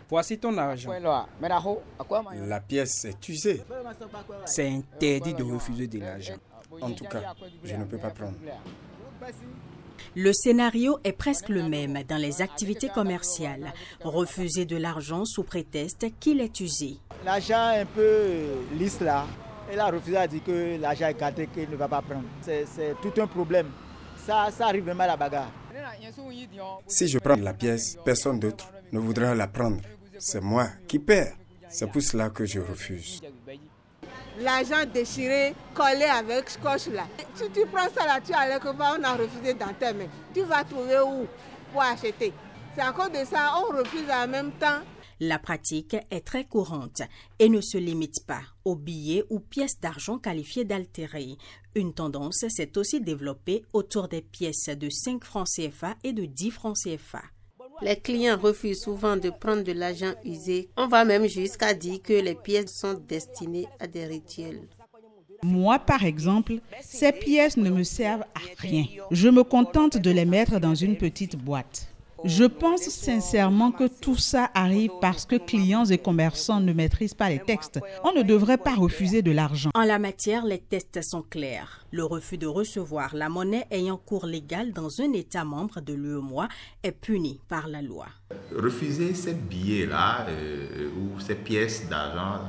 Voici ton argent. La pièce est usée. C'est interdit de refuser de l'argent. En tout cas, je ne peux pas prendre. Le scénario est presque le même dans les activités commerciales. Refuser de l'argent sous prétexte qu'il est usé. L'argent est un peu lisse là. Elle a refusé à dire que l'argent est gâté, qu'il ne va pas prendre. C'est tout un problème. Ça arrive vraiment à la bagarre. Si je prends la pièce, personne d'autre ne voudra la prendre. C'est moi qui perds. C'est pour cela que je refuse. L'argent déchiré, collé avec scotch là. Si tu prends ça là, tu as l'air que on a refusé dans tes mains. Tu vas trouver où pour acheter. C'est à cause de ça, on refuse en même temps. La pratique est très courante et ne se limite pas aux billets ou pièces d'argent qualifiées d'altérées. Une tendance s'est aussi développée autour des pièces de 5 francs CFA et de 10 francs CFA. Les clients refusent souvent de prendre de l'argent usé. On va même jusqu'à dire que les pièces sont destinées à des rituels. Moi, par exemple, ces pièces ne me servent à rien. Je me contente de les mettre dans une petite boîte. Je pense sincèrement que tout ça arrive parce que clients et commerçants ne maîtrisent pas les textes. On ne devrait pas refuser de l'argent. En la matière, les textes sont clairs. Le refus de recevoir la monnaie ayant cours légal dans un État membre de l'UEMOA est puni par la loi. Refuser ces billets-là ou ces pièces d'argent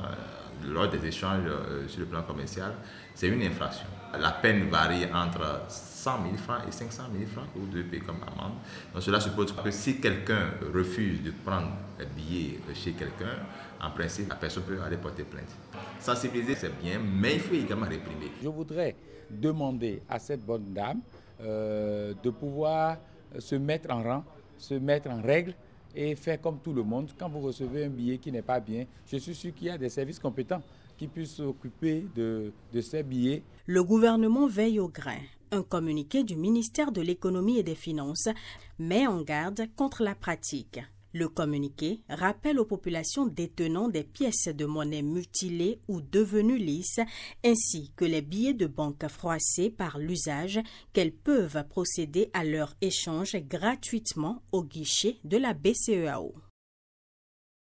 lors des échanges sur le plan commercial, c'est une infraction. La peine varie entre 100 000 francs et 500 000 francs ou 2 pays comme amende. Donc cela suppose que si quelqu'un refuse de prendre un billet chez quelqu'un, en principe, la personne peut aller porter plainte. Sensibiliser, c'est bien, mais il faut également réprimer. Je voudrais demander à cette bonne dame de pouvoir se mettre en rang, se mettre en règle et faire comme tout le monde. Quand vous recevez un billet qui n'est pas bien, je suis sûr qu'il y a des services compétents qui puissent s'occuper de ces billets. Le gouvernement veille au grain. Un communiqué du ministère de l'Économie et des Finances met en garde contre la pratique. Le communiqué rappelle aux populations détenant des pièces de monnaie mutilées ou devenues lisses, ainsi que les billets de banque froissés par l'usage, qu'elles peuvent procéder à leur échange gratuitement au guichet de la BCEAO.